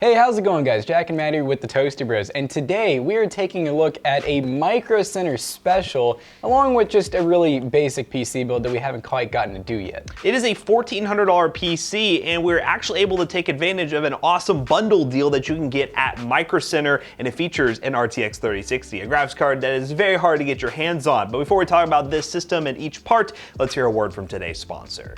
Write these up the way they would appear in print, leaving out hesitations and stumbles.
Hey, how's it going guys? Jack and Matt here with the Toasty Bros, and today we are taking a look at a Microcenter special along with just a really basic PC build that we haven't quite gotten to do yet. It is a $1,400 PC, and we're actually able to take advantage of an awesome bundle deal that you can get at Microcenter, and it features an RTX 3060, a graphics card that is very hard to get your hands on. But before we talk about this system and each part, let's hear a word from today's sponsor.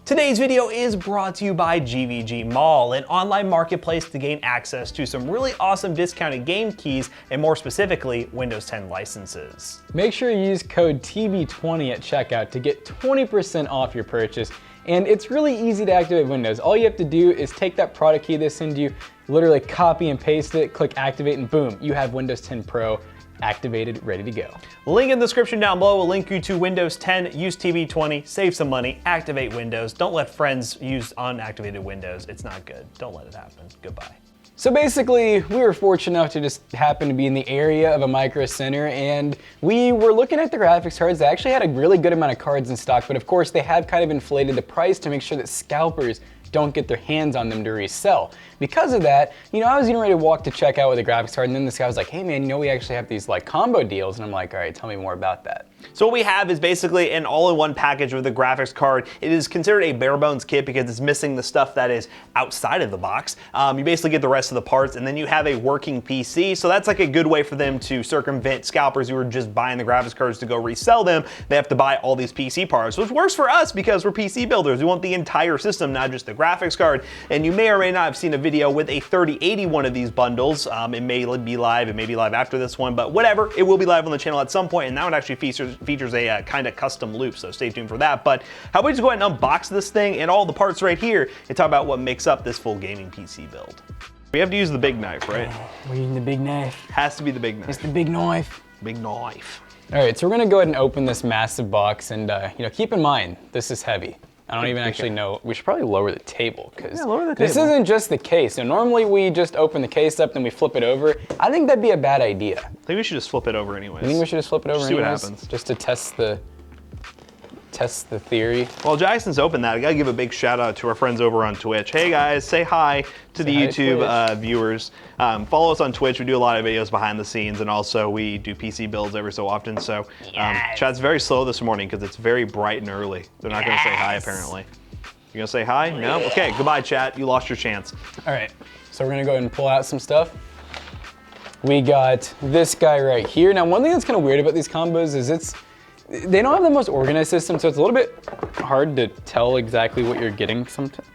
Today's video is brought to you by GVG Mall, an online marketplace to gain access to some really awesome discounted game keys and more specifically, Windows 10 licenses. Make sure you use code TB20 at checkout to get 20% off your purchase, and it's really easy to activate Windows. All you have to do is take that product key they send you, literally copy and paste it, click activate, and boom, you have Windows 10 Pro activated, ready to go. Link in the description down below will link you to Windows 10, use TB20, save some money, activate Windows. Don't let friends use unactivated Windows. It's not good. Don't let it happen. Goodbye. So basically, we were fortunate enough to just happen to be in the area of a Microcenter, and we were looking at the graphics cards. They actually had a really good amount of cards in stock, but of course they have kind of inflated the price to make sure that scalpers don't get their hands on them to resell. Because of that, I was getting ready to walk to checkout with a graphics card, and then this guy was like, hey man, we actually have these like combo deals, and I'm like, all right, tell me more about that. So what we have is basically an all-in-one package with the graphics card. It is considered a bare bones kit because it's missing the stuff that is outside of the box. You basically get the rest of the parts, and then you have a working PC. So that's like a good way for them to circumvent scalpers who are just buying the graphics cards to go resell them. They have to buy all these PC parts, which works for us because we're PC builders. We want the entire system, not just the graphics card. And you may or may not have seen a video with a 3080 one of these bundles. It may be live, it may be live after this one, but whatever, it will be live on the channel at some point, and that one actually features a kind of custom loop, so stay tuned for that. But how about we just go ahead and unbox this thing and all the parts right here and talk about what makes up this full gaming PC build. We have to use the big knife, right? We're using the big knife. Has to be the big knife. It's the big knife. Big knife. All right, so we're gonna go ahead and open this massive box, and keep in mind, this is heavy. I don't even actually know. We should probably lower the table because this isn't just the case. So normally we just open the case up, then we flip it over. I think that'd be a bad idea. I think we should just flip it over anyways. You think we should just flip it over See anyways? what happens. Just to test the theory. Well, Jackson's opened that. I gotta give a big shout out to our friends over on Twitch. Hey guys, say hi to the YouTube viewers. Follow us on Twitch. We do a lot of videos behind the scenes, and also we do PC builds every so often. So chat's very slow this morning because it's very bright and early. They're not gonna say hi apparently. You gonna say hi? No? Okay, goodbye chat. You lost your chance. All right, so we're gonna go ahead and pull out some stuff. We got this guy right here. Now, one thing that's kind of weird about these combos is they don't have the most organized system, so it's a little bit hard to tell exactly what you're getting sometimes.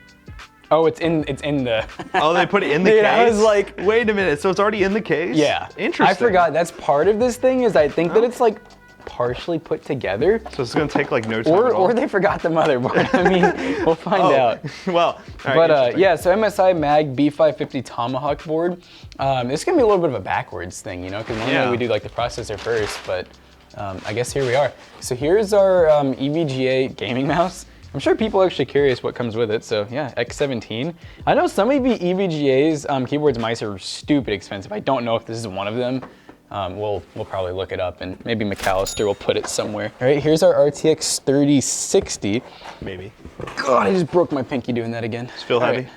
Oh, it's in the. Oh, they put it in the case? I was like, wait a minute, so it's already in the case? Yeah. Interesting. I forgot that's part of this thing is I think that it's like partially put together. So it's gonna take like no time at all. Or they forgot the motherboard. I mean, we'll find out. Well, all right, but yeah, so MSI Mag B550 Tomahawk board. This is gonna be a little bit of a backwards thing, because normally we do like the processor first, but I guess here we are. So here's our EVGA gaming mouse. I'm sure people are actually curious what comes with it. So yeah, X17. I know some of the EVGA's keyboards, mice are stupid expensive. I don't know if this is one of them. We'll probably look it up, and maybe McAllister will put it somewhere. All right, here's our RTX 3060. Maybe. God, I just broke my pinky doing that again. Does it feel heavy? Right.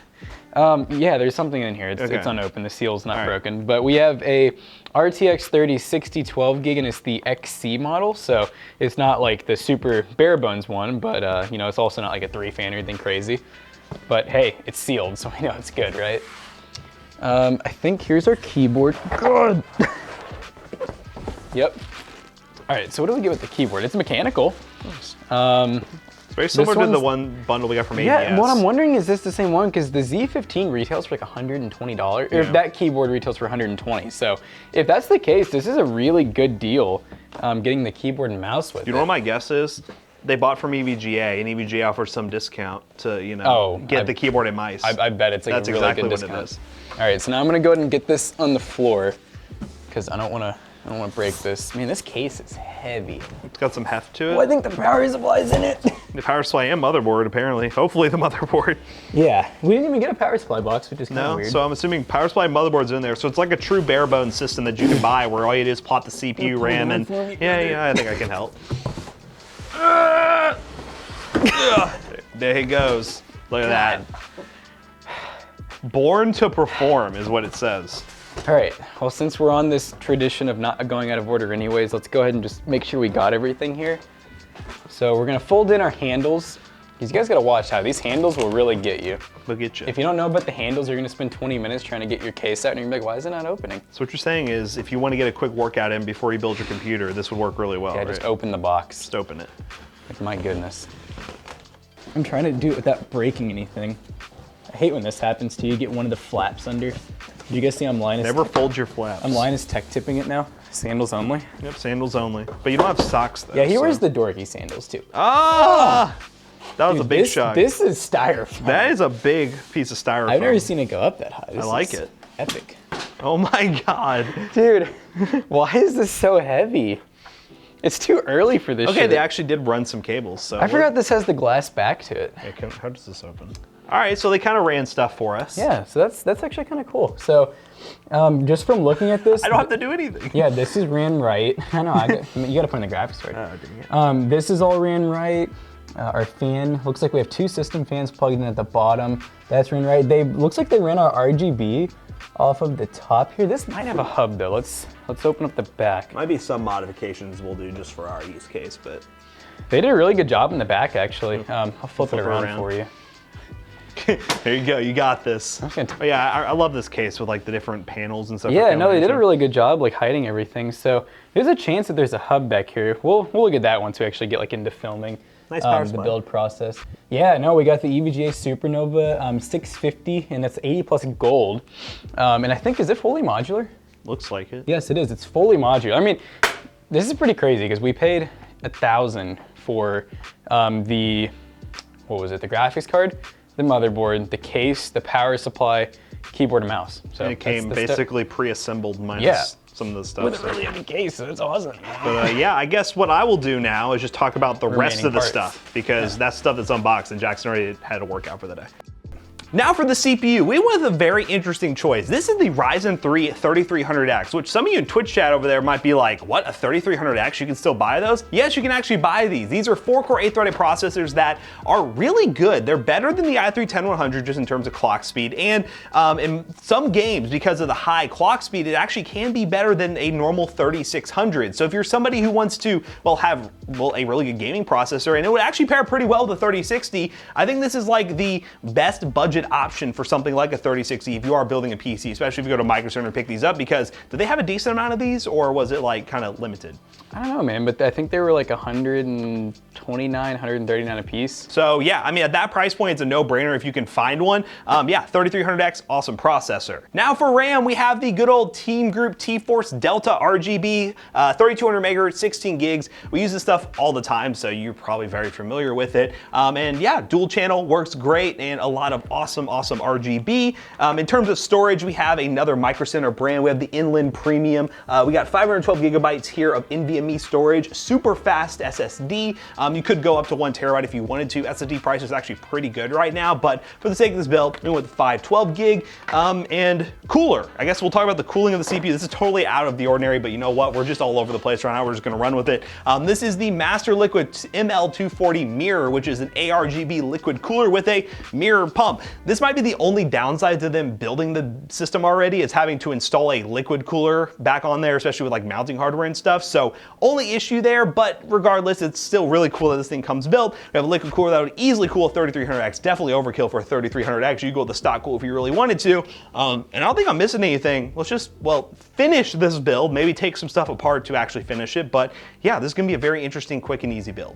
Yeah, there's something in here. It's unopened. The seal's not broken. But we have a RTX 3060 12 gig, and it's the XC model. So it's not like the super bare bones one, but it's also not like a 3-fan or anything crazy. But hey, it's sealed, so we know it's good, right? I think here's our keyboard. God. Yep. All right, so what do we get with the keyboard? It's mechanical. It's very similar to the one bundle we got from ABS. Yeah, what I'm wondering is this the same one? Because the Z15 retails for like $120. Or if that keyboard retails for $120. So if that's the case, this is a really good deal getting the keyboard and mouse with it. You know what my guess is? They bought from EVGA, and EVGA offers some discount to, get the keyboard and mice. I bet it's like That's a really exactly good what discount. it is. All right, so now I'm gonna go ahead and get this on the floor because I don't wanna break this. Man, this case is heavy. It's got some heft to it. Oh, I think the power supply's in it. The power supply and motherboard, apparently. Hopefully the motherboard. Yeah, we didn't even get a power supply box, which is kind of weird. So I'm assuming power supply and motherboard's in there. So it's like a true bare bones system that you can buy where all you do is plot the CPU, RAM, and yeah, I think I can help. There he goes. Look at that. Born to perform is what it says. All right, well, since we're on this tradition of not going out of order anyways, let's go ahead and just make sure we got everything here. So we're gonna fold in our handles. You guys gotta watch how these handles will really get you. They'll get you. If you don't know about the handles, you're gonna spend 20 minutes trying to get your case out and you're gonna be like, why is it not opening? So what you're saying is if you want to get a quick workout in before you build your computer, this would work really well, Yeah, right? just open the box. Just open it. Like, my goodness. I'm trying to do it without breaking anything. I hate when this happens to you. You get one of the flaps under. Do you guys see I'm Linus? Never fold your flaps. I'm Linus tech tipping it now. Sandals only. Yep, sandals only. But you don't have socks though. Yeah, he wears the dorky sandals too. Ah! That was Dude, a big shock. This is styrofoam. That is a big piece of styrofoam. I've never seen it go up that high. I like it. Epic. Oh my God. Dude, why is this so heavy? It's too early for this Okay, shit. they actually did run some cables. So I forgot this has the glass back to it. Yeah, how does this open? All right, so they kind of ran stuff for us. Yeah, so that's actually kind of cool. So just from looking at this. I don't have to do anything. Yeah, this is ran right. I know, you gotta put in the graphics card. Oh, dang it. This is all ran right. Our fan, looks like we have 2 system fans plugged in at the bottom. That's ran right. Looks like they ran our RGB off of the top here. This might have a hub though. Let's open up the back. Might be some modifications we'll do just for our use case, but. They did a really good job in the back actually. I'll flip it around for you. There you go, you got this. Okay. Oh, yeah, I love this case with like the different panels and stuff. Yeah, no, they did a really good job like hiding everything. So there's a chance that there's a hub back here. We'll look at that once we actually get like into filming. Nice power the supply. build process. Yeah, no, we got the EVGA Supernova 650, and that's 80 plus gold. And I think, is it fully modular? Looks like it. Yes, it is. It's fully modular. I mean, this is pretty crazy because we paid $1,000 for the graphics card, the motherboard, the case, the power supply, keyboard, and mouse. So and it came basically pre-assembled minus some of the stuff. With a really heavy case, so it's awesome. But yeah, I guess what I will do now is just talk about the rest of the parts. stuff because that's stuff that's unboxed and Jackson already had a workout for the day. Now for the CPU, we went with a very interesting choice. This is the Ryzen 3 3300X, which some of you in Twitch chat over there might be like, what, a 3300X? You can still buy those? Yes, you can actually buy these. These are 4-core 8-threaded processors that are really good. They're better than the i3-10100 just in terms of clock speed. And in some games, because of the high clock speed, it actually can be better than a normal 3600. So if you're somebody who wants to, have a really good gaming processor, and it would actually pair pretty well with the 3060, I think this is like the best budget option for something like a 3060 if you are building a PC, especially if you go to Microcenter and pick these up, because did they have a decent amount of these or was it like kind of limited? I don't know, man, but I think they were like 129, 139 a piece. So yeah, I mean, at that price point, it's a no-brainer if you can find one. Yeah, 3300X, awesome processor. Now for RAM, we have the good old Team Group T-Force Delta RGB, 3200 megahertz, 16 gigs. We use this stuff all the time, so you're probably very familiar with it. And yeah, dual channel works great and a lot of awesome RGB. In terms of storage, we have another Microcenter brand. We have the Inland Premium. We got 512 gigabytes here of NVMe storage, super fast SSD. You could go up to 1 terabyte if you wanted to. SSD price is actually pretty good right now, but for the sake of this build, we went with 512 gig. And cooler. I guess we'll talk about the cooling of the CPU. This is totally out of the ordinary, but you know what? We're just all over the place right now. We're just gonna run with it. This is the Master Liquid ML240 mirror, which is an ARGB liquid cooler with a mirror pump. This might be the only downside to them building the system already, is having to install a liquid cooler back on there, especially with like mounting hardware and stuff. So only issue there, but regardless, it's still really cool that this thing comes built. We have a liquid cooler that would easily cool a 3300X, definitely overkill for a 3300X. You could go with the stock cool if you really wanted to. And I don't think I'm missing anything. Let's just, finish this build, maybe take some stuff apart to actually finish it. But yeah, this is gonna be a very interesting, quick and easy build.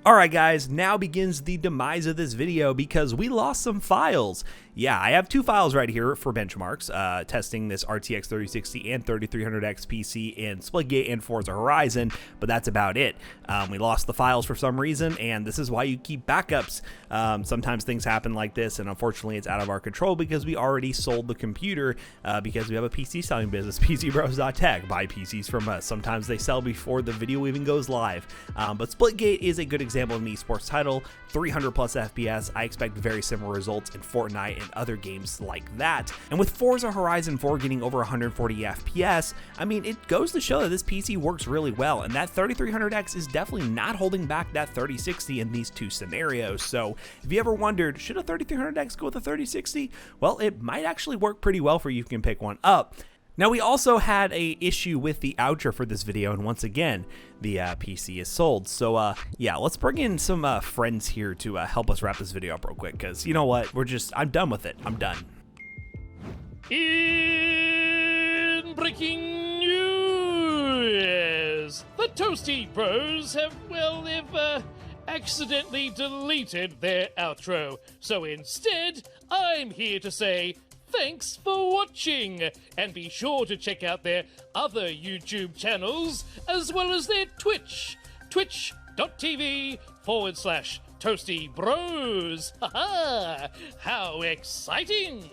Alright guys, now begins the demise of this video because we lost some files. Yeah, I have two files right here for benchmarks, testing this RTX 3060 and 3300X PC in Splitgate and Forza Horizon, but that's about it. We lost the files for some reason, and this is why you keep backups. Sometimes things happen like this, and unfortunately it's out of our control because we already sold the computer because we have a PC selling business, PCBros.tech. Buy PCs from us. Sometimes they sell before the video even goes live. But Splitgate is a good example of an esports title, 300 plus FPS. I expect very similar results in Fortnite and other games like that. And with Forza Horizon 4 getting over 140 FPS, I mean, it goes to show that this PC works really well, and that 3300X is definitely not holding back that 3060 in these two scenarios. So if you ever wondered, should a 3300X go with a 3060? Well, it might actually work pretty well for you if you can pick one up. Now, we also had a issue with the outro for this video, and once again, the PC is sold. So yeah, let's bring in some friends here to help us wrap this video up real quick, because you know what, I'm done with it. I'm done. In breaking news, the Toasty Bros have, well, they've accidentally deleted their outro. So instead, I'm here to say thanks for watching, and be sure to check out their other YouTube channels, as well as their Twitch, twitch.tv/Toasty Bros. Haha! How exciting!